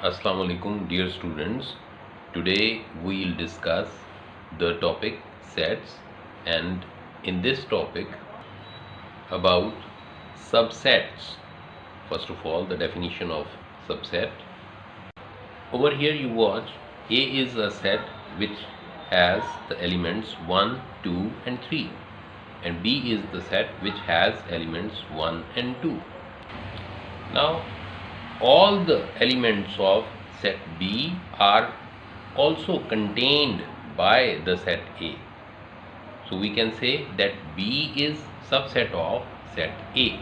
Assalamu alaikum dear students. Today we will discuss the topic sets, and in this topic about subsets. First of all, the definition of subset. Over here you watch, A is a set which has the elements 1, 2 and 3, and B is the set which has elements 1 and 2. Now all the elements of set B are also contained by the set A. So we can say that B is subset of set A.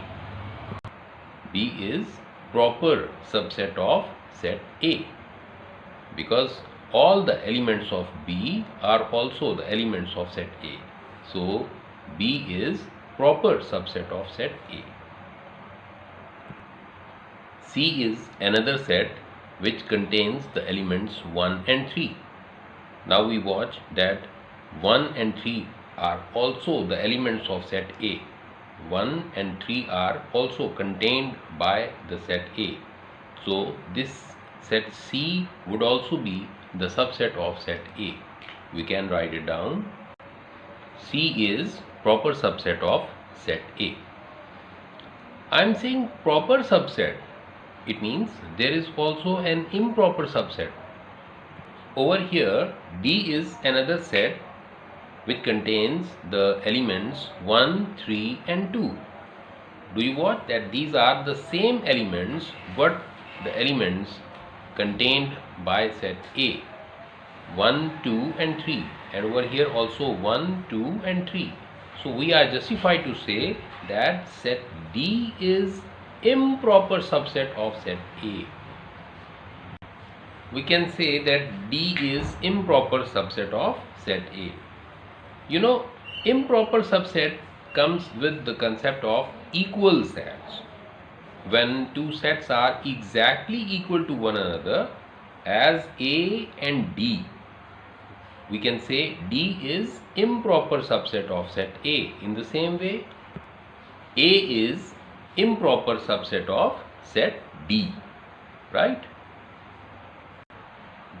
B is proper subset of set A, because all the elements of B are also the elements of set A. So B is proper subset of set A. C is another set which contains the elements 1 and 3. Now we watch that 1 and 3 are also the elements of set A. 1 and 3 are also contained by the set A. So this set C would also be the subset of set A. We can write it down. C is proper subset of set A. I am saying proper subset. It means there is also an improper subset. Over here, D is another set which contains the elements 1, 3 and 2. Do you watch that these are the same elements but the elements contained by set A, 1, 2 and 3, and over here also 1, 2 and 3. So we are justified to say that set D is improper subset of set A. We can say that D is improper subset of set A. You know, improper subset comes with the concept of equal sets. When two sets are exactly equal to one another as A and D, we can say D is improper subset of set A. In the same way, A is improper subset of set D, right?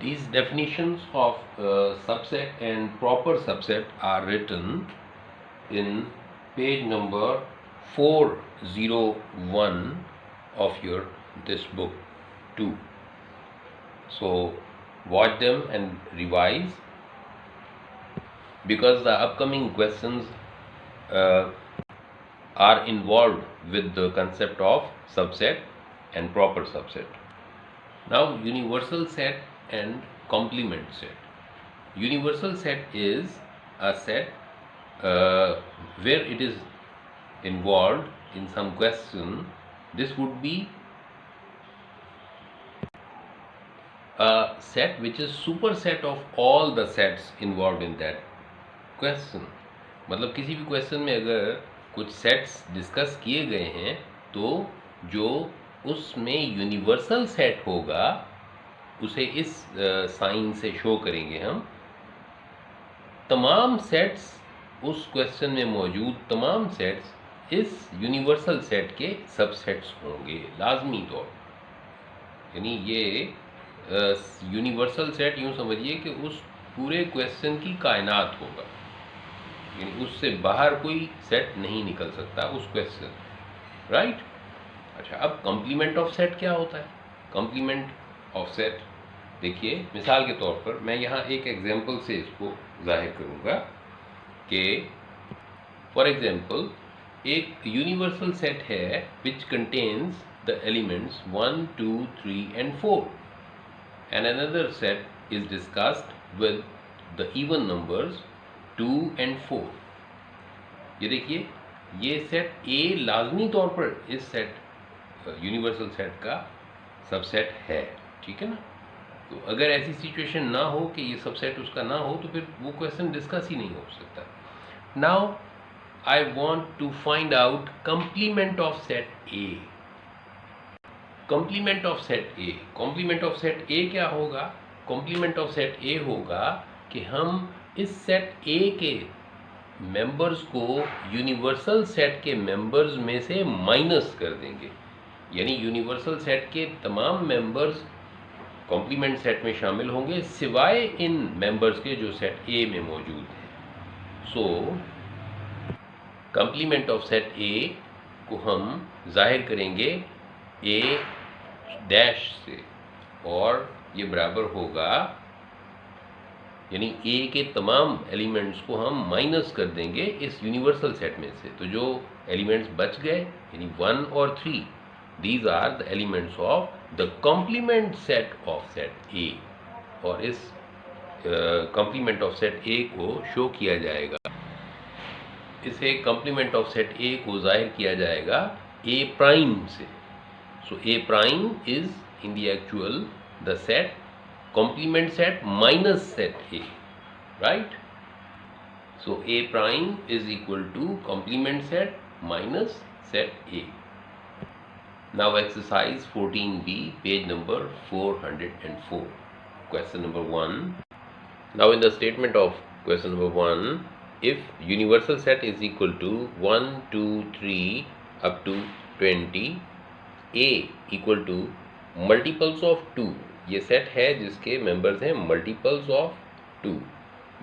These definitions of subset and proper subset are written in page number 401 of this book too. So watch them and revise, because the upcoming questions are involved with the concept of subset and proper subset. Now, universal set and complement set. Universal set is a set where it is involved in some question. This would be a set which is superset of all the sets involved in that question. मतलब किसी भी question में अगर कुछ sets discuss किए गए हैं तो जो उसमें यूनिवर्सल सेट होगा उसे इस साइन से शो करेंगे हम। तमाम सेट्स, उस क्वेश्चन में मौजूद तमाम सेट्स इस यूनिवर्सल सेट के सबसेट्स होंगे लाजमी तौर पर। यानी ये यूनिवर्सल सेट यूँ समझिए कि उस पूरे क्वेश्चन की कायनात होगा, यानी उससे बाहर कोई सेट नहीं निकल सकता उस क्वेश्चन, राइट। अच्छा, अब कॉम्प्लीमेंट ऑफ सेट क्या होता है? कॉम्प्लीमेंट ऑफ सेट देखिए, मिसाल के तौर पर मैं यहाँ एक एग्जांपल से इसको जाहिर करूँगा कि फॉर एग्जांपल एक यूनिवर्सल सेट है which contains the elements 1, 2, 3 and 4, and another set is discussed with the even numbers 2 and 4. ये देखिए, ये सेट A लाजमी तौर पर इस सेट यूनिवर्सल सेट का सबसेट है, ठीक है ना। तो अगर ऐसी सिचुएशन ना हो कि ये सबसेट उसका ना हो तो फिर वो क्वेश्चन डिस्कस ही नहीं हो सकता। Now I want to find out complement of set A. Complement of set A, complement of set A क्या होगा? कॉम्प्लीमेंट ऑफ सेट ए होगा कि हम इस सेट ए के मेंबर्स को यूनिवर्सल सेट के मेंबर्स में से माइनस कर देंगे। यानी यूनिवर्सल सेट के तमाम मेंबर्स कॉम्प्लीमेंट सेट में शामिल होंगे सिवाय इन मेंबर्स के जो सेट ए में मौजूद है। सो कॉम्प्लीमेंट ऑफ सेट ए को हम जाहिर करेंगे ए डैश से, और ये बराबर होगा, यानी ए के तमाम एलिमेंट्स को हम माइनस कर देंगे इस यूनिवर्सल सेट में से। तो जो एलिमेंट्स बच गए यानी 1 और 3, these are the elements of the complement set of set A. और इस कॉम्प्लीमेंट ऑफ सेट ए को शो किया जाएगा, इसे कॉम्प्लीमेंट ऑफ सेट ए को जाहिर किया जाएगा ए प्राइम से। So A prime is in the actual the set complement set minus set A, right? So A prime is equal to complement set minus set A. Now exercise 14B, page number 404. Question number 1. Now in the statement of question number 1, if universal set is equal to 1, 2, 3 up to 20, A equal to multiples of 2, ये set है जिसके members हैं multiples of 2।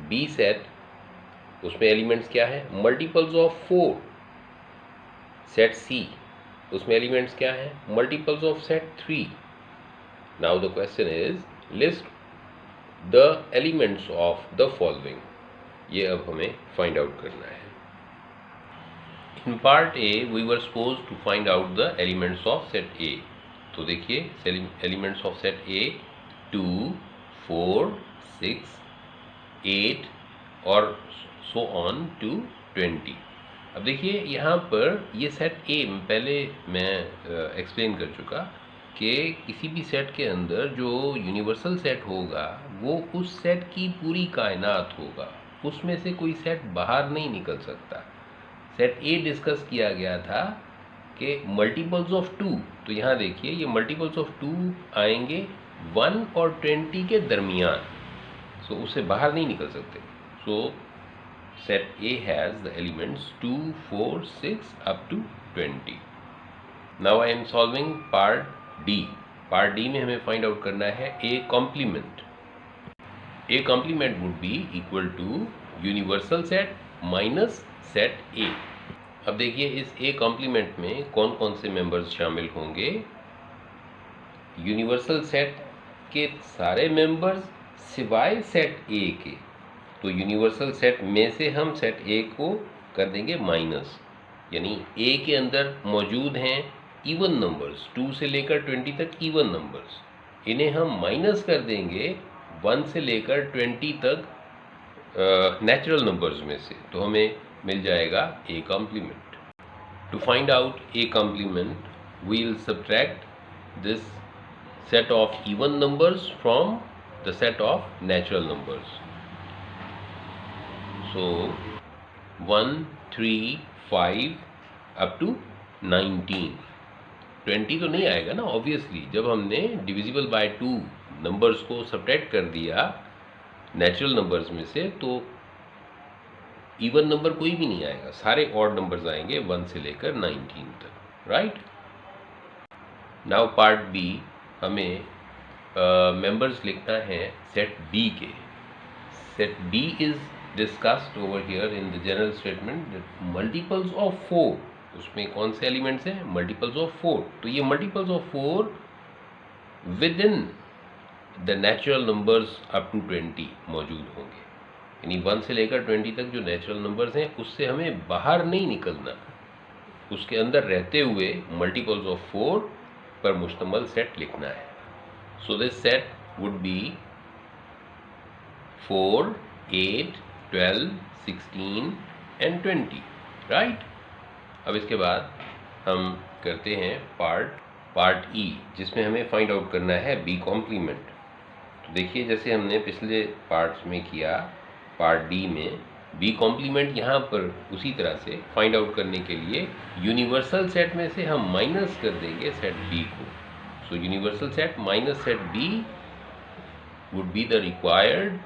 B set, उसमें elements क्या है? Multiples of 4। Set सी, उसमें elements क्या है? Multiples of set 3। Now the question is list the elements of the following. ये अब हमें फाइंड आउट करना है। In part A we were suppose to find out the elements of set A. तो देखिए एलिमेंट्स ऑफ सेट ए 2, 4, 6, 8 और so on to 20। अब देखिए यहाँ पर ये सेट ए पहले मैं एक्सप्लेन कर चुका कि किसी भी सेट के अंदर जो यूनिवर्सल सेट होगा वो उस सेट की पूरी कायनात होगा, उसमें से कोई सेट बाहर नहीं निकल सकता। सेट ए डिस्कस किया गया था कि मल्टीपल्स ऑफ 2, तो यहाँ देखिए ये मल्टीपल्स ऑफ 2 आएंगे 1 और 20 के दरमियान, सो उससे बाहर नहीं निकल सकते। So set A has the elements 2, 4, 6 up to 20। Now I am solving part D. Part D में हमें फाइंड आउट करना है A complement. A complement would be equal to universal set minus set A. अब देखिए इस A complement में कौन कौन से मेंबर्स शामिल होंगे? यूनिवर्सल सेट के सारे मेंबर्स सिवाय सेट ए के। तो यूनिवर्सल सेट में से हम सेट ए को कर देंगे माइनस, यानी ए के अंदर मौजूद हैं इवन नंबर्स 2 से लेकर 20 तक इवन नंबर्स, इन्हें हम माइनस कर देंगे 1 से लेकर 20 तक नेचुरल नंबर्स में से, तो हमें मिल जाएगा A complement. To find out A complement we will subtract this set of even numbers from the set of natural numbers. So 1, 3, 5 up to 19। 20 तो नहीं आएगा ना ऑब्वियसली, जब हमने डिविजिबल बाय 2 नंबर्स को सब्ट्रैक्ट कर दिया नेचुरल नंबर्स में से, तो इवन नंबर कोई भी नहीं आएगा, सारे ऑड नंबर्स आएंगे 1 से लेकर 19 तक, राइट। नाउ पार्ट बी, हमें मेंबर्स लिखना है सेट बी के। Set B is discussed over here in the general statement multiples of 4। उसमें कौन से एलिमेंट्स हैं? Multiples of 4। तो ये multiples of 4 within the natural numbers up to 20 मौजूद होंगे, यानी 1 से लेकर 20 तक जो नेचुरल नंबर्स हैं उससे हमें बाहर नहीं निकलना, उसके अंदर रहते हुए मल्टीपल्स ऑफ 4 पर मुश्तमल सेट लिखना है। So this set would B 4, 8, 12, 16 and 20, right. अब इसके बाद हम करते हैं पार्ट ई, जिसमें हमें फाइंड आउट करना है बी कॉम्प्लीमेंट। तो देखिए जैसे हमने पिछले पार्ट्स में किया, पार्ट डी में बी कॉम्प्लीमेंट यहाँ पर उसी तरह से फाइंड आउट करने के लिए यूनिवर्सल सेट में से हम माइनस कर देंगे सेट बी को। So universal set minus set B would be the required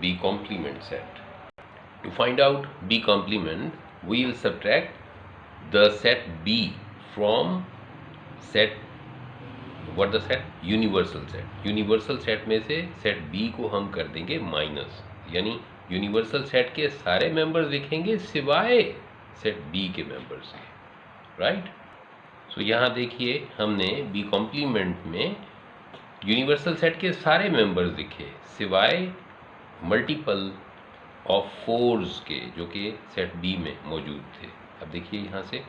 B complement set. To find out B complement we will subtract the set B from set what the set, universal set. Universal set में से set B को हम कर देंगे minus, यानी universal set के सारे members लिखेंगे सिवाय सेट बी के मेंबर्स के, राइट। सो यहाँ देखिए हमने बी कॉम्प्लीमेंट में यूनिवर्सल सेट के सारे मेंबर्स लिखे सिवाय मल्टीपल ऑफ फोर्स के जो कि सेट बी में मौजूद थे। अब देखिए यहाँ से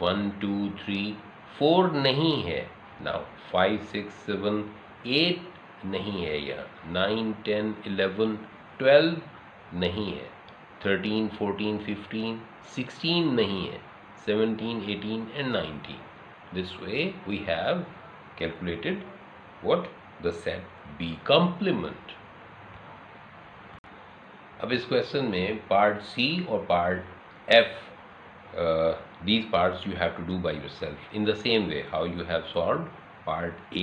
1 2 3 4 नहीं है, नाउ 5 6 7 8 नहीं है, यहाँ 9 10 11 12 नहीं है, 13 14 15 16 नहीं है, 17 18 and 19. This way we have calculated what the set B complement. अब इस क्वेश्चन में पार्ट सी और part F, these parts you have to do by yourself in the same way how you have solved part A,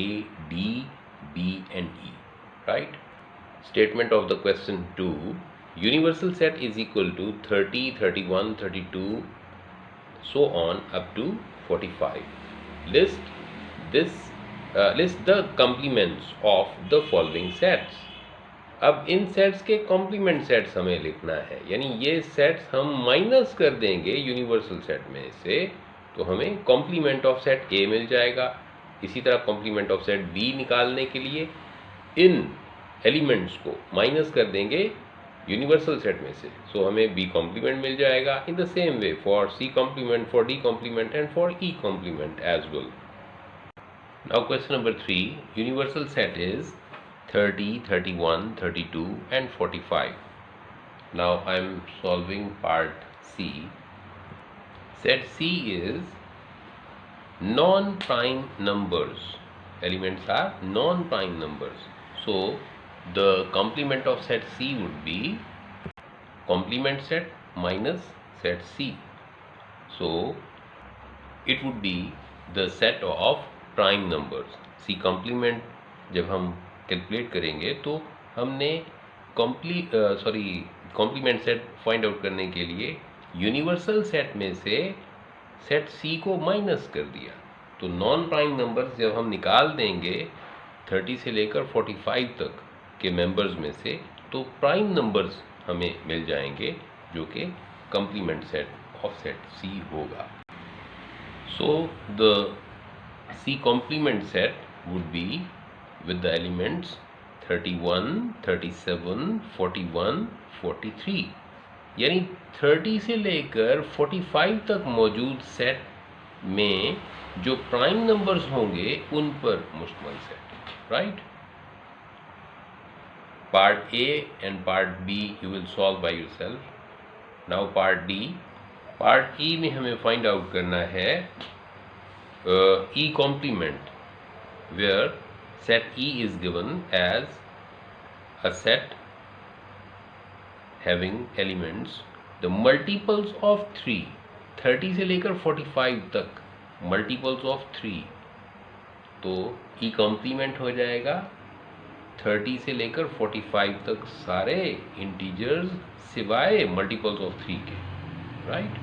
D, B and E, right? Statement of the question 2, universal set is equal to 30, 31, 32 so on up to 45. List the complements of the following sets. अब इन sets के complement sets हमें लिखना है, यानी ये sets हम minus कर देंगे यूनिवर्सल सेट में से, तो हमें कॉम्प्लीमेंट ऑफ सेट ए मिल जाएगा। इसी तरह कॉम्प्लीमेंट ऑफ सेट बी निकालने के लिए इन एलिमेंट्स को माइनस कर देंगे यूनिवर्सल सेट में से, सो हमें बी कॉम्प्लीमेंट मिल जाएगा। In the same way for C complement, for D complement and for E complement as well. Now question number 3, universal set is 30, 31, 32 and 45. Now I am solving part C. Set C is non-prime numbers. Elements are non-prime numbers. So the complement of set C would be complement set minus set C. So it would be the set of prime numbers. C complement जब हम calculate करेंगे तो हमने complement set find out करने के लिए universal set में से सेट सी को माइनस कर दिया, तो नॉन प्राइम नंबर्स जब हम निकाल देंगे 30 से लेकर 45 तक के मेंबर्स में से, तो प्राइम नंबर्स हमें मिल जाएंगे जो कि complement set of set C होगा। So the C complement set would be with the elements 31, 37, 41, 43, यानी 30 से लेकर 45 तक मौजूद सेट में जो प्राइम नंबर्स होंगे उन पर मुश्तमिल set, right. Part A and part B you will solve by yourself. Now part D, part E में हमें फाइंड आउट करना है E complement, where set E is given as a set having elements the multiples of 3, 30 से लेकर 45 तक multiples of 3, तो E complement हो जाएगा 30 से लेकर 45 तक सारे इंटीजर्स सिवाय multiples of 3 के, right?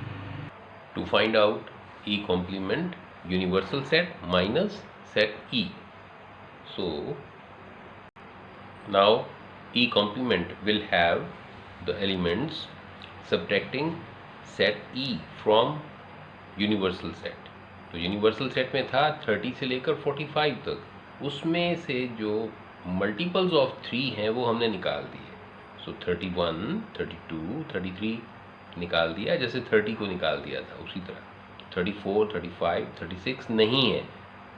To find out E complement universal set minus set E. So now E complement will have the elements subtracting set E from universal set. तो universal set में था 30 से लेकर 45 तक, उसमें से जो multiples of 3 हैं वो हमने निकाल दिए। So 31, 32, 33 निकाल दिया, जैसे 30 को निकाल दिया था उसी तरह 34, 35, 36 नहीं है,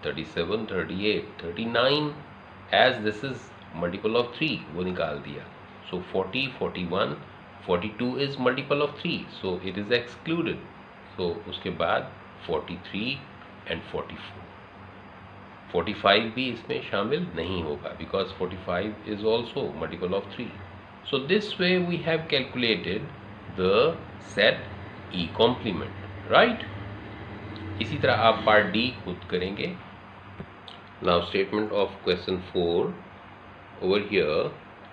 37, 38, 39 as this is multiple of 3 वो निकाल दिया। So 40, 41, 42 is multiple of 3 so it is excluded. So उसके बाद 43 and 44, 45 भी इसमें शामिल नहीं होगा because 45 is also multiple of 3. So this way we have calculated the set E complement, right? इसी तरह आप पार्ट डी खुद करेंगे। Now statement of question 4 over here,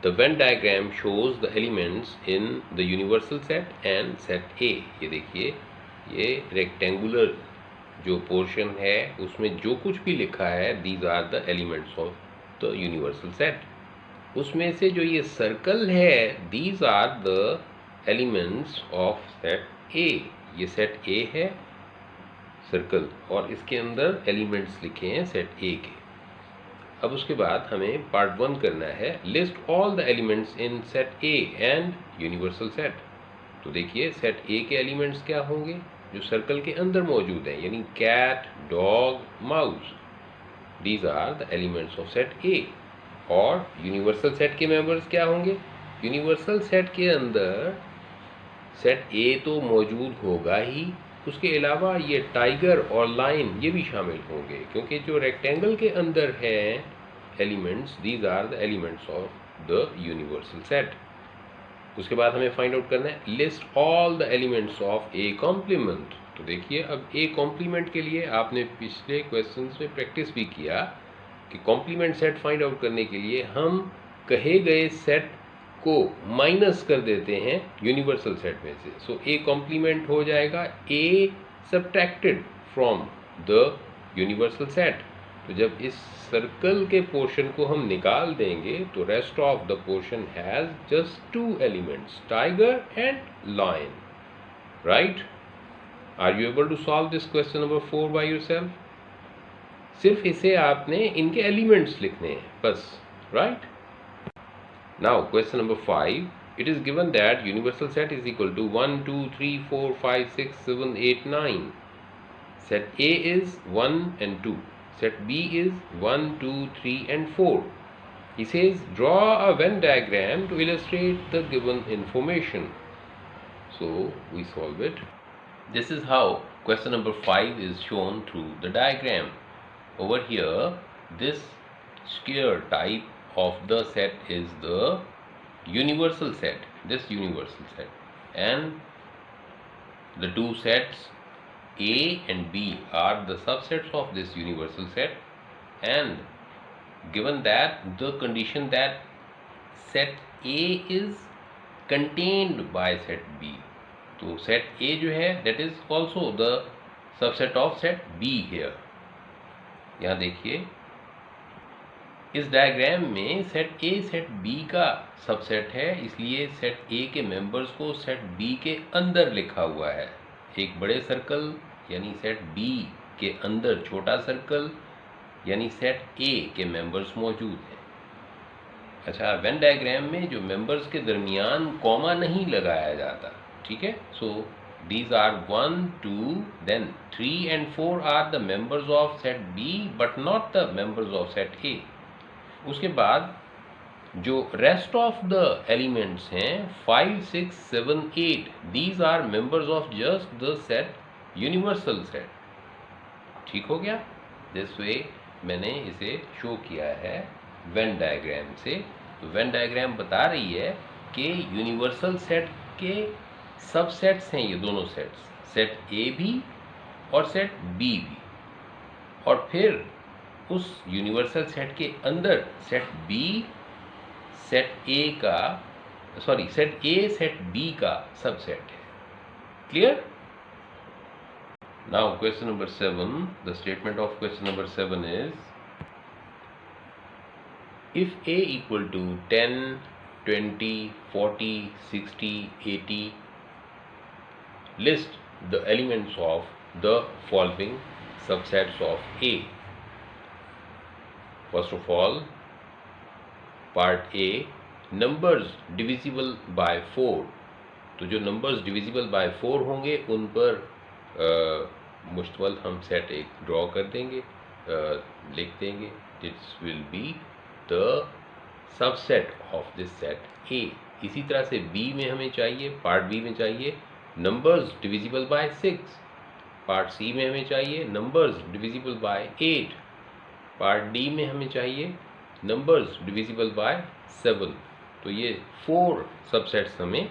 the Venn diagram shows the elements in the universal set and set A. ये देखिए ये rectangular जो portion है उसमें जो कुछ भी लिखा है, these are the elements of the universal set. उसमें से जो ये सर्कल है, these are the elements of set A. ये सेट ए है सर्कल, और इसके अंदर एलिमेंट्स लिखे हैं सेट ए के। अब उसके बाद हमें पार्ट 1 करना है, list all the elements in set A and universal set. तो देखिए सेट ए के एलिमेंट्स क्या होंगे जो सर्कल के अंदर मौजूद हैं, यानी cat, dog, mouse, these are the elements of set A. और यूनिवर्सल सेट के मेंबर्स क्या होंगे? यूनिवर्सल सेट के अंदर सेट ए तो मौजूद होगा ही, उसके अलावा ये टाइगर और लाइन ये भी शामिल होंगे, क्योंकि जो रेक्टेंगल के अंदर है elements, these are the elements of the universal set. उसके बाद हमें फाइंड आउट करना है, list all the elements of A complement. तो देखिए अब ए कॉम्प्लीमेंट के लिए आपने पिछले क्वेश्चंस में प्रैक्टिस भी किया कि कॉम्प्लीमेंट सेट फाइंड आउट करने के लिए हम कहे गए सेट को माइनस कर देते हैं यूनिवर्सल सेट में से। सो ए कॉम्प्लीमेंट हो जाएगा A subtracted from the universal set. तो जब इस सर्कल के पोर्शन को हम निकाल देंगे तो rest of the portion has just 2 elements, tiger and lion, right? Are you able to solve this question number 4 by yourself? सिर्फ इसे आपने इनके एलिमेंट्स लिखने हैं बस, right? Now question number 5, it is given that universal set is equal to 1 2 3 4 5 6 7 8 9. Set A is 1 and 2, set B is 1 2 3 and 4. He says draw a Venn diagram to illustrate the given information. So we solve it. This is how question number 5 is shown through the diagram. Over here, this square type of the set is the universal set, this universal set, and the two sets A and B are the subsets of this universal set, and given that the condition that set A is contained by set B, तो set A जो है that is also the subset of set B here। यहाँ देखिए इस diagram में set A set B का subset है, इसलिए सेट ए के मेंबर्स को सेट बी के अंदर लिखा हुआ है। एक बड़े सर्कल यानी सेट बी के अंदर छोटा सर्कल यानी सेट ए के मेंबर्स मौजूद हैं। अच्छा, वेन डायग्राम में जो मेंबर्स के दरमियान कॉमा नहीं लगाया जाता, ठीक है? सो these are 1 2 then 3 and 4 are the members of set B but not the members of set A। उसके बाद जो रेस्ट ऑफ द एलिमेंट्स हैं 5 6 7 8, these are members of just the set universal set. ठीक हो गया? दिस वे मैंने इसे show किया है वेन डायग्राम से। तो वेन डायग्राम बता रही है कि यूनिवर्सल सेट के सबसेट्स हैं ये दोनों सेट्स, सेट ए भी और सेट बी भी, और फिर उस यूनिवर्सल सेट के अंदर सेट बी सेट ए का सेट ए सेट बी का सबसेट है। Clear? Now question number 7, the statement of question number 7 is if A equal to 10 20 40 60 80 list the elements of the following subsets of A. First of all, part A, numbers divisible by 4। तो जो numbers divisible by 4 होंगे उन पर मुश्तमल हम set एक draw कर देंगे, लिख देंगे। This will be the subset of this set A। इसी तरह से B में हमें चाहिए, पार्ट B में चाहिए numbers divisible by 6, part C में हमें चाहिए numbers divisible by 8, part D में हमें चाहिए नंबर्स डिविजिबल बाय 7। तो ये 4 सबसेट्स हमें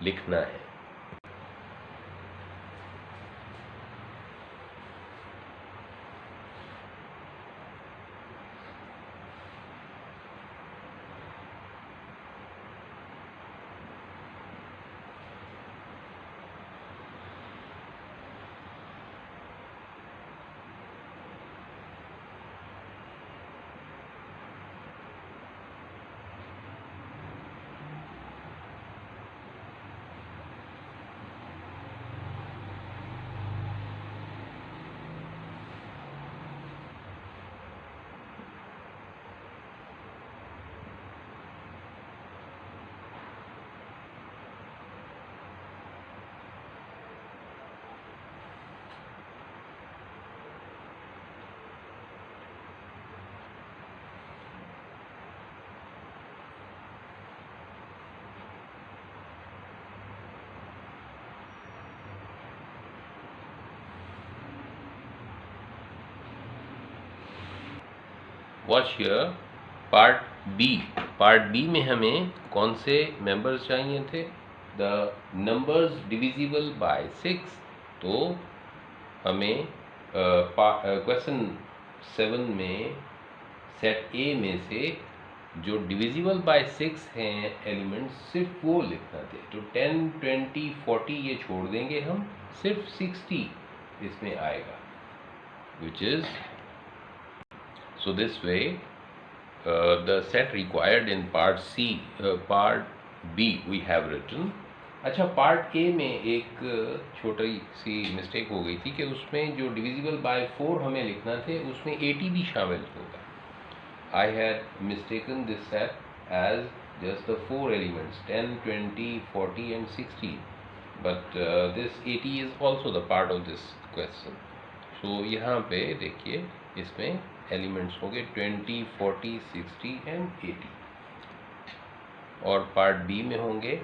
लिखना है। Watch here part B. Part B में हमें कौन से मेंबर्स चाहिए थे? The numbers divisible by 6। तो हमें क्वेश्चन 7 में सेट ए में से जो डिविजिबल बाय 6 हैं एलिमेंट्स, सिर्फ वो लिखना थे। तो 10, 20, 40 ये छोड़ देंगे हम, सिर्फ 60 इसमें आएगा, which is so this way the set required in part C, part B we have written। अच्छा, पार्ट ए में एक छोटी सी मिस्टेक हो गई थी कि उसमें जो डिविजिबल बाय 4 हमें लिखना थे उसमें 80 भी शामिल होगा। I had mistaken this set as just the 4 elements 10, 20, 40 and 60, but this 80 is also the part of this question। So यहाँ पे देखिए इसमें एलिमेंट्स होंगे 20, 40, 60 and 80, और पार्ट बी में होंगे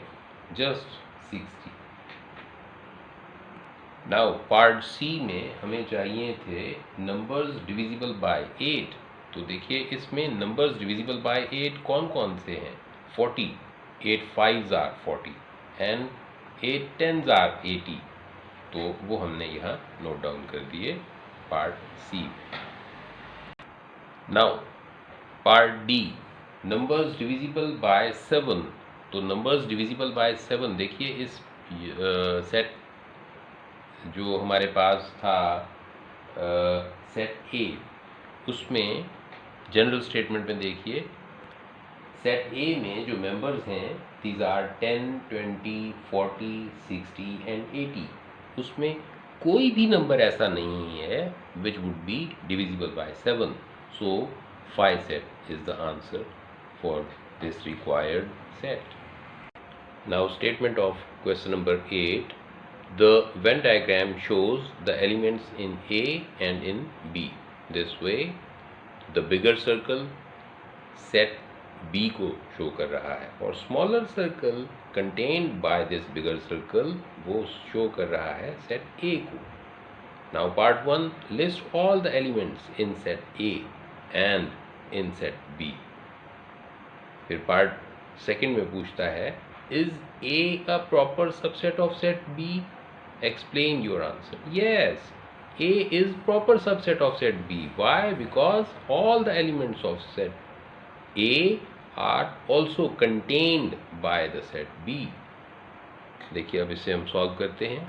जस्ट 60। नाउ पार्ट सी में हमें चाहिए थे नंबर्स डिविजिबल बाय 8। तो देखिए इसमें नंबर्स डिविजिबल बाय 8 कौन कौन से हैं? 40, 8 5s are 40 and 8 10s are 80। तो वो हमने यहाँ नोट डाउन कर दिए part C. Now part D, numbers divisible by 7। तो नंबर्स डिविजिबल बाय 7, देखिए इस सेट जो हमारे पास था सेट ए, उसमें जनरल स्टेटमेंट में देखिए सेट ए में जो मेंबर्स हैं दीज आर 10, 20, 40, 60 एंड 80। उसमें कोई भी नंबर ऐसा नहीं है which would be divisible by 7। So 5 set is the answer for this required set. Now statement of question number 8। The Venn diagram shows the elements in A and in B. This way, the bigger circle set B को show कर रहा है और smaller circle contained by this bigger circle वो show कर रहा है set A को। Now part 1, list all the elements in set A and in set B। फिर part 2 में पूछता है is A a proper subset of set B? Explain your answer। Yes, A is proper subset of set B। Why? Because all the elements of set A are also contained by the set B। देखिए अब इसे हम solve करते हैं।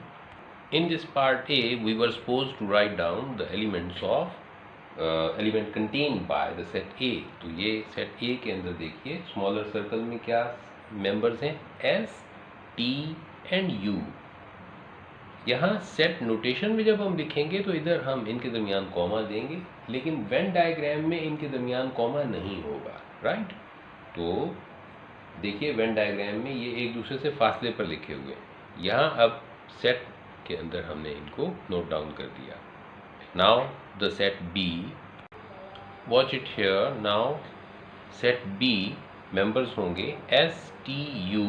In this part A we were supposed to write down the elements of element contained by the set A। तो ये set A के अंदर देखिए स्मॉलर सर्कल में क्या मेंबर्स हैं? S, T and U। यहाँ सेट नोटेशन में जब हम लिखेंगे तो इधर हम इनके दरमियान कॉमा देंगे, लेकिन वेन डायग्राम में इनके दरमियान कॉमा नहीं होगा, राइट? तो देखिए वेन डायग्राम में ये एक दूसरे से फासले पर लिखे हुए हैं। यहाँ अब सेट के अंदर हमने इनको नोट डाउन कर दिया। Now the set B, watch it here. Now set B members होंगे S, T, U।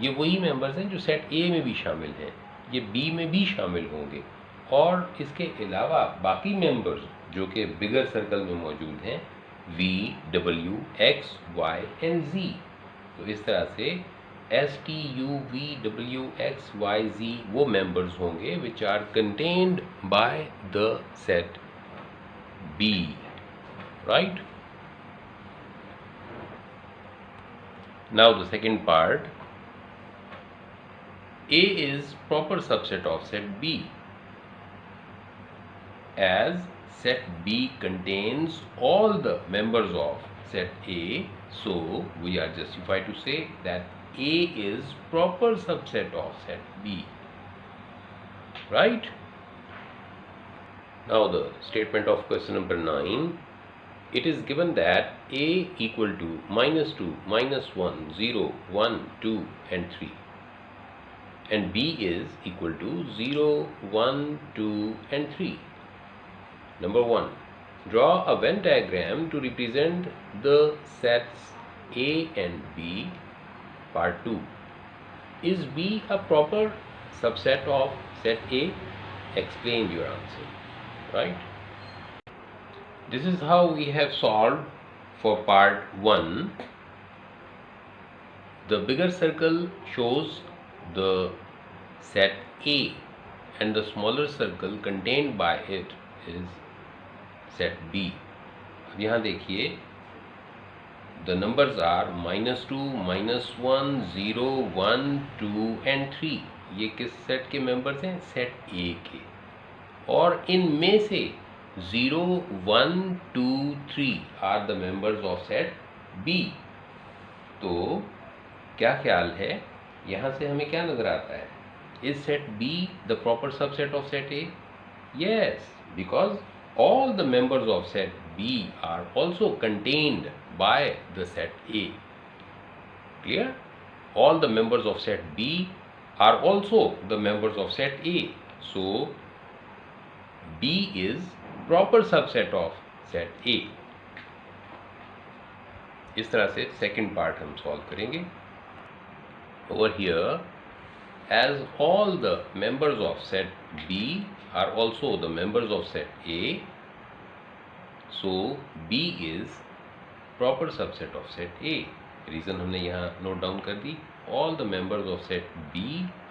ये वही मेंबर्स हैं जो सेट ए में भी शामिल हैं, ये बी में भी शामिल होंगे, और इसके अलावा बाकी मेंबर्स जो कि बिगर सर्कल में मौजूद हैं V, W, X, Y and Z। तो इस तरह से S, T, U, V, W, X, Y, Z वो मेंबर्स होंगे which are contained by the set B, right? Now the second part, A is proper subset of set B as set B contains all the members of set A, so we are justified to say that A is proper subset of set B, right? Now the statement of question number 9. It is given that A equal to -2, -1, 0, 1, 2 and 3 and B is equal to 0, 1, 2 and 3. Number 1, draw a Venn diagram to represent the sets A and B. Part 2, is B a proper subset of set A? Explain your answer, right? This is how we have solved for part 1, the bigger circle shows the set A and the smaller circle contained by it is set B. अब यहाँ देखिए, the numbers are -2, -1, 0, 1, 2 and 3. ये किस set के members हैं? Set A के। और इनमें से 0, 1, 2, 3 are the members of set B. तो क्या ख्याल है, यहाँ से हमें क्या नजर आता है? Is set B the proper subset of set A? Yes, because all the members of set B are also contained by the set A. Clear? All the members of set B are also the members of set A. So B is proper subset of set A. इस तरह से second part हम solve करेंगे. Over here, as all the members of set B are also the members of set A, so B is proper subset of set A. Reason हमने यहाँ note down कर दी. All the members of set B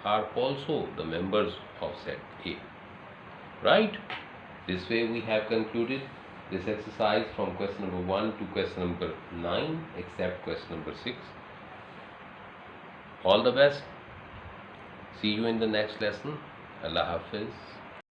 are also the members of set A. Right? This way we have concluded this exercise from question number 1 to question number 9, except question number 6. All the best. See you in the next lesson. Allah Hafiz.